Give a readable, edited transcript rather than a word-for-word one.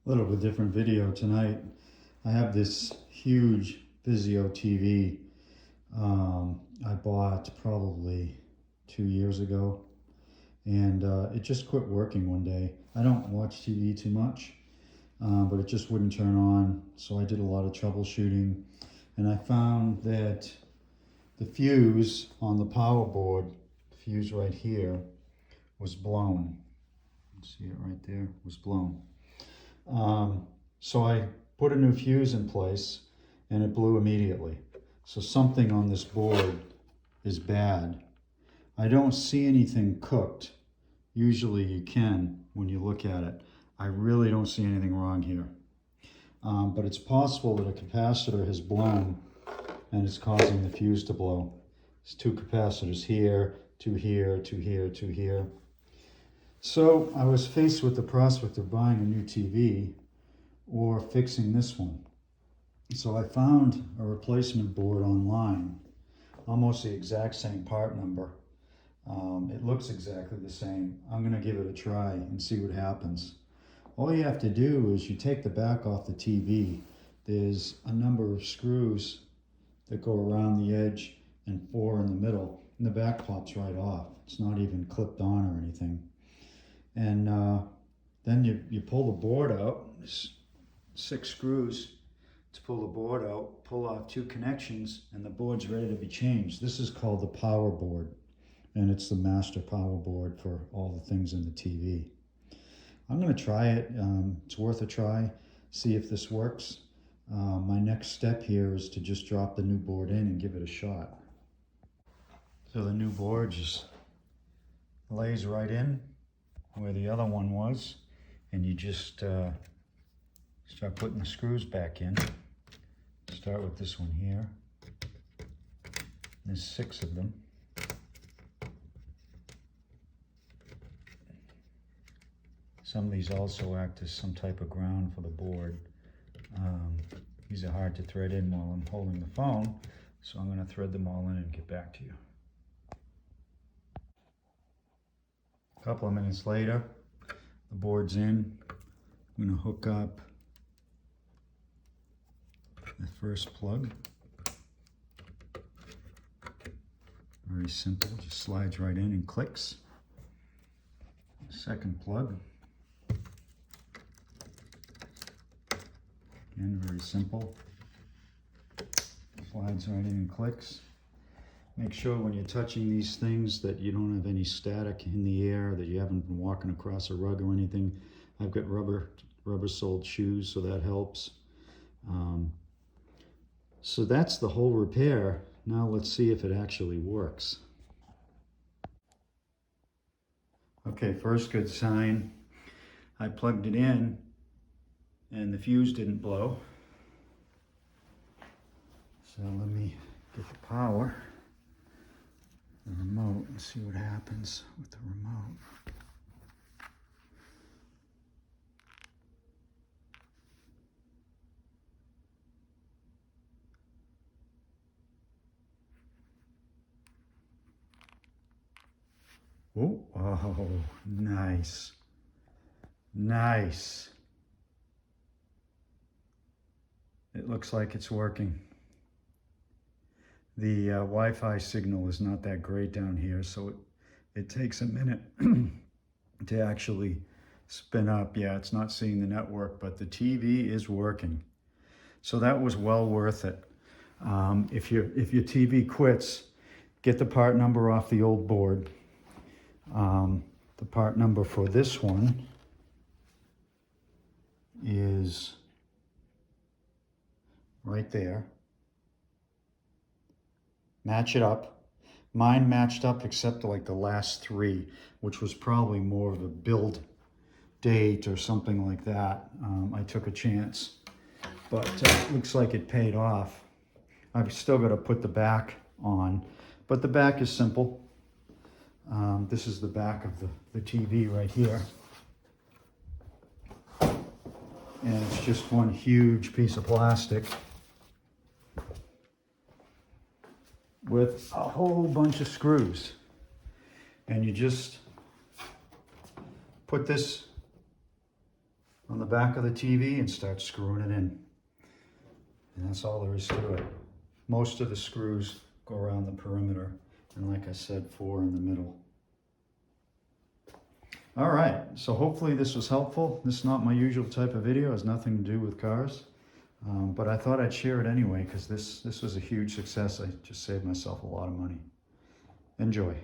A little bit different video tonight. I have this huge Vizio TV I bought probably 2 years ago, and it just quit working one day. I don't watch TV too much, but it just wouldn't turn on, so I did a lot of troubleshooting, and I found that the fuse on the power board, fuse right here, was blown. See it right there, was blown. So I put a new fuse in place and it blew immediately. So something on this board is bad. I don't see anything cooked. Usually you can when you look at it. I really don't see anything wrong here. But it's possible that a capacitor has blown and it's causing the fuse to blow. There's two capacitors here, two here, two here, two here. So I was faced with the prospect of buying a new TV or fixing this one. So I found a replacement board online, almost the exact same part number. It looks exactly the same. I'm going to give it a try and see what happens. All you have to do is you take the back off the TV. There's a number of screws that go around the edge and 4 in the middle, and the back pops right off. It's not even clipped on or anything. And then you pull the board out. There's 6 screws to pull the board out, pull off 2 connections, and the board's ready to be changed. This is called the power board, and it's the master power board for all the things in the TV. I'm going to try it. It's worth a try, see if this works. My next step here is to just drop the new board in and give it a shot. So the new board just lays right in where the other one was, and you just start putting the screws back in. Start with this one here. There's 6 of them. Some of these also act as some type of ground for the board. These are hard to thread in while I'm holding the phone, so I'm going to thread them all in and get back to you. A couple of minutes later, the board's in. I'm going to hook up the first plug. Very simple, just slides right in and clicks. Second plug. Again, very simple. Slides right in and clicks. Make sure when you're touching these things that you don't have any static in the air, that you haven't been walking across a rug or anything. I've got rubber-soled shoes, so that helps. So that's the whole repair. Now let's see if it actually works. Okay, first good sign. I plugged it in and the fuse didn't blow. So let me get the power, the remote, and see what happens with the remote. Oh, nice. Nice. It looks like it's working. The Wi-Fi signal is not that great down here, so it takes a minute to actually spin up. Yeah, it's not seeing the network, but the TV is working. So that was well worth it. If your TV quits, get the part number off the old board. The part number for this one is right there. Match it up. Mine matched up except like the last 3, which was probably more of a build date or something like that. I took a chance, but looks like it paid off. I've still got to put the back on, but the back is simple. This is the back of the TV right here. And it's just one huge piece of plastic with a whole bunch of screws. And you just put this on the back of the TV and start screwing it in. And that's all there is to it. Most of the screws go around the perimeter, and like I said, 4 in the middle. All right, so hopefully this was helpful. This is not my usual type of video. It has nothing to do with cars. But I thought I'd share it anyway because this was a huge success. I just saved myself a lot of money. Enjoy.